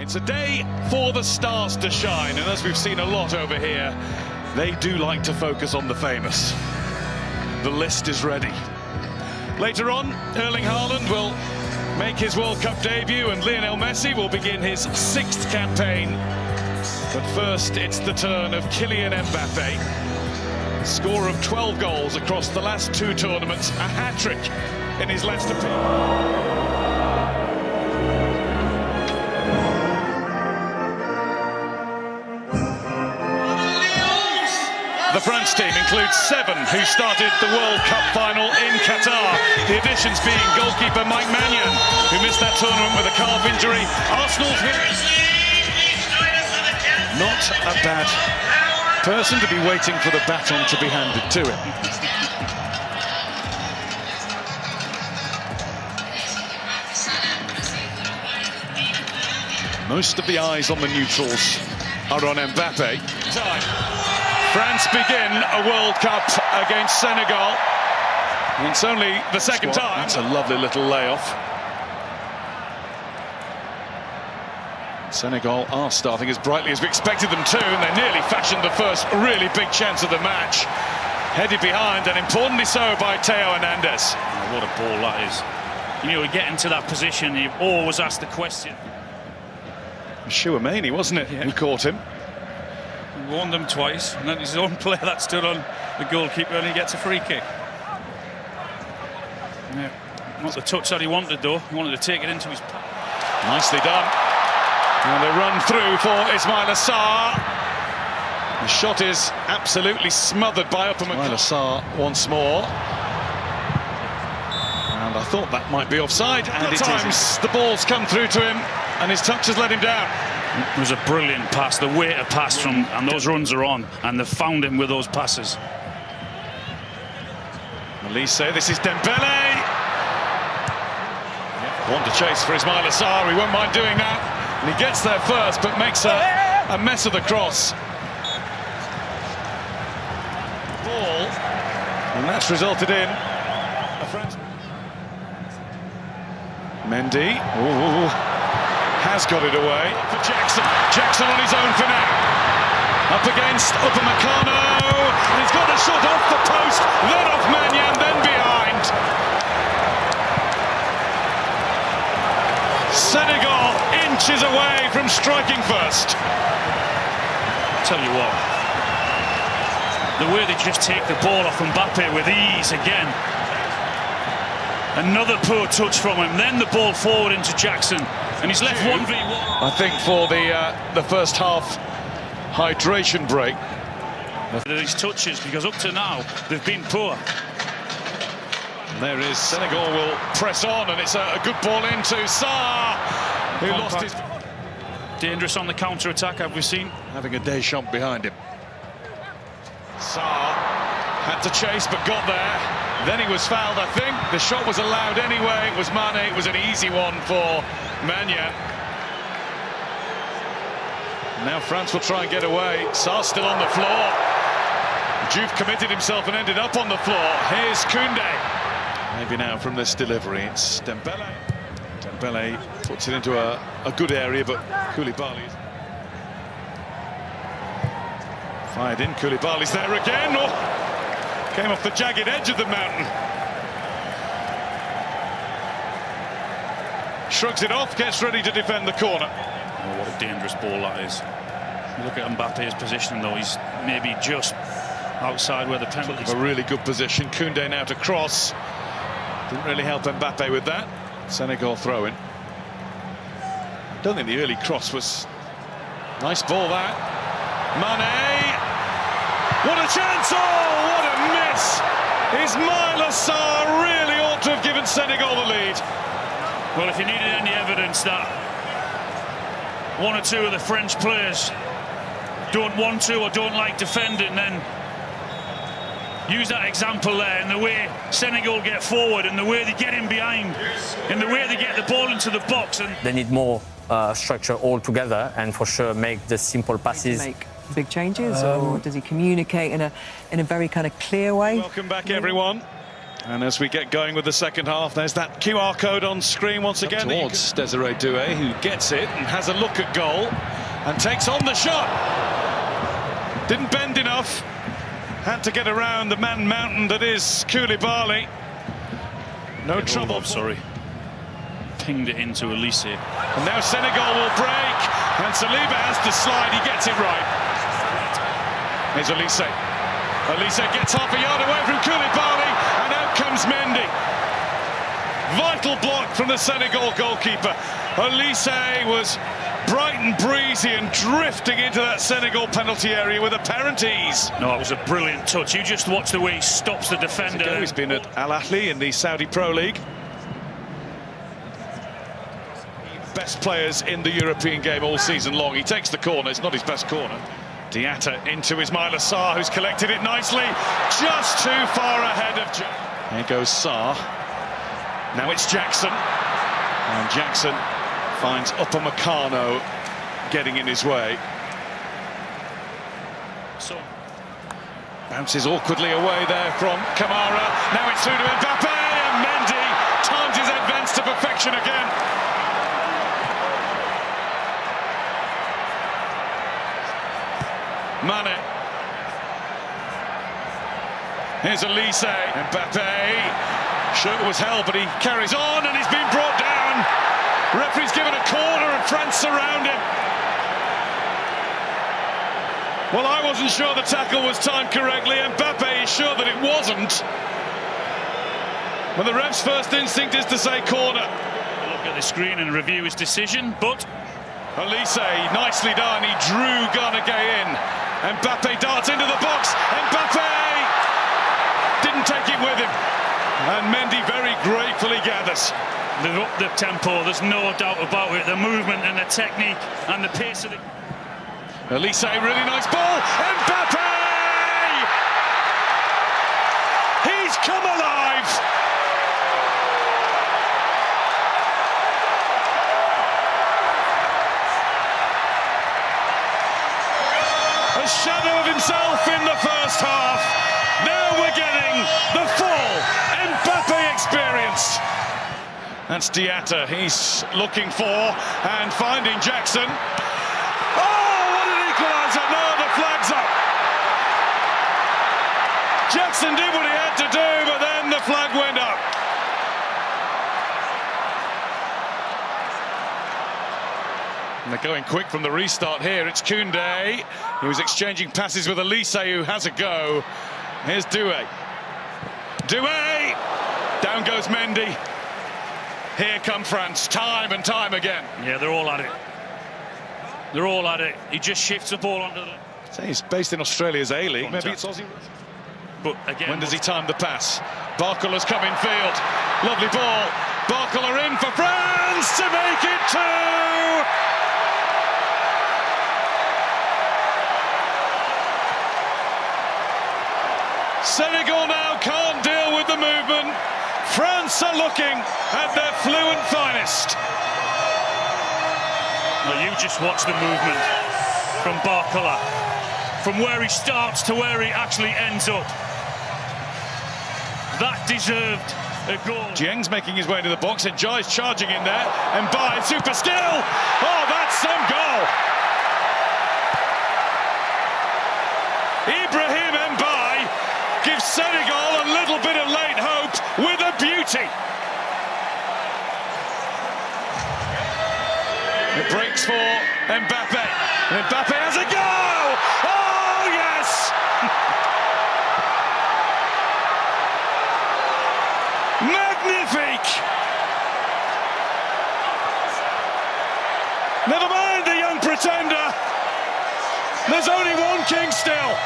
It's a day for the stars to shine, and as we've seen a lot over here, they do like to focus on the famous. The list is ready. Later on, Erling Haaland will make his World Cup debut and Lionel Messi will begin his 6th campaign. But first, it's the turn of Kylian Mbappe. Score of 12 goals across the last 2 tournaments, a hat-trick in his last appearance. The France team includes 7 who started the World Cup final in Qatar. The additions being goalkeeper Mike Maignan, who missed that tournament with a calf injury. Arsenal's not a bad person to be waiting for the baton to be handed to him. Most of the eyes on the neutrals are on Mbappe. France begin a World Cup against Senegal. It's only the second time. That's a lovely little layoff. Senegal are starting as brightly as we expected them to, and they nearly fashioned the first really big chance of the match. Headed behind, and importantly so, by Theo Hernandez. Oh, what a ball that is. You know, getting to that position, you always ask the question. Chouameni, wasn't it? Yeah. Who caught him. He warned them twice, and then his own player that stood on the goalkeeper, and he gets a free kick. Yeah, not the touch that he wanted, though. He wanted to take it into his... Nicely done. And they run through for Ismail Assar. The shot is absolutely smothered by Ismail Assar once more. And I thought that might be offside. And at times the ball's come through to him, and his touch has let him down. It was a brilliant pass, the way to pass from, and those runs are on, and they've found him with those passes. Elise, this is Dembele. Want to chase for Ismail Assar, he won't mind doing that. And he gets there first, but makes a mess of the cross. Ball, and that's resulted in a French. Mendy. Ooh. Has got it away for Jackson. Jackson on his own for now. Up against Upamecano. And he's got a shot off the post, then off Maignan, then behind. Senegal inches away from striking first. Tell you what, the way they just take the ball off Mbappe with ease again. Another poor touch from him, then the ball forward into Jackson, and he's left 1v1. I think for the first half hydration break. These touches, because up to now they've been poor. And there is Senegal will press on, and it's a good ball into Sarr, who lost his... Dangerous on the counter-attack, have we seen? Having a Deschamps behind him. Sarr had to chase, but got there. Then he was fouled, I think. The shot was allowed anyway. It was Mane. It was an easy one for Maignan. Now France will try and get away. Sarr still on the floor. Juve committed himself and ended up on the floor. Here's Koundé. Maybe now from this delivery, it's Dembele. Dembele puts it into a good area, but Koulibaly fired in. Koulibaly's there again. Oh. Came off the jagged edge of the mountain. Shrugs it off, gets ready to defend the corner. Oh, what a dangerous ball that is. Look at Mbappe's position, though. He's maybe just outside where the penalty is. A really good position. Koundé now to cross. Didn't really help Mbappe with that. Senegal throw-in. Don't think the early cross was... Nice ball, that. Mane! What a chance! Oh, what a miss! Ismail Assar really ought to have given Senegal the lead. Well, if you needed any evidence that 1 or 2 of the French players don't want to or don't like defending, then use that example there, in the way Senegal get forward, and the way they get in behind, and the way they get the ball into the box. And they need more structure all together, and for sure make the simple passes. Big changes, or does he communicate in a very kind of clear way? Welcome back, everyone. And as we get going with the second half, there's that QR code on screen once again. Towards Desiree Doué, who gets it and has a look at goal and takes on the shot. Didn't bend enough. Had to get around the man mountain that is Koulibaly. No trouble. Oh, sorry. Pinged it into Elise. And now Senegal will break. And Saliba has to slide. He gets it right. Here's Elise. Elise gets half a yard away from Koulibaly, and out comes Mendy. Vital block from the Senegal goalkeeper. Elise was bright and breezy and drifting into that Senegal penalty area with apparent ease. No, it was a brilliant touch. You just watch the way he stops the defender. He's been at Al Ahly in the Saudi Pro League. Best players in the European game all season long. He takes the corner. It's not his best corner. Diatta into Ismaila Sarr, who's collected it nicely, just too far ahead of Here goes Sarr. Now it's Jackson. And Jackson finds Upamecano getting in his way. So bounces awkwardly away there from Kamara. Now it's through to Mbappe, and Mendy times his advance to perfection again. Mane. Here's Elise. Mbappe. Shirt was held, but he carries on, and he's been brought down. Referee's given a corner, and France surround him. Well, I wasn't sure the tackle was timed correctly. Mbappe is sure that it wasn't. Well, the ref's first instinct is to say corner. Look at the screen and review his decision, but Elise, nicely done. He drew Gana in. Mbappe darts into the box. Mbappe didn't take it with him. And Mendy very gratefully gathers. they've upped the tempo, there's no doubt about it. The movement and the technique and the pace of the... Elise, really nice ball. Mbappe! He's come alive! A shadow of himself in the first half. Now we're getting the full Mbappe experience. That's Diatta. He's looking for and finding Jackson. Oh, what an equaliser! No, the flag's up. Jackson did what he had to do, but then the flag went up. And they're going quick from the restart here. It's Koundé. He was exchanging passes with Elise, who has a go. Here's Doué. Doué! Down goes Mendy. Here come France, time and time again. Yeah, they're all at it. They're all at it. He just shifts the ball onto the... So he's based in Australia's A-League. Maybe it's Aussie. But again... When does he time the pass? Barcola's come in field. Lovely ball. Barcola in for France to make it 2! Senegal now can't deal with the movement. France are looking at their fluent finest. Well, you just watch the movement from Barcola, from where he starts to where he actually ends up. That deserved a goal. Dieng's making his way to the box, and Jai's charging in there, and by super skill. Oh, that's some goal. Ibrahim Mbappe gives Senegal a little bit of late hope with a beauty. It breaks for Mbappe, and Mbappe has a go! Oh, yes! Magnifique! Never mind the young pretender. There's only one king still.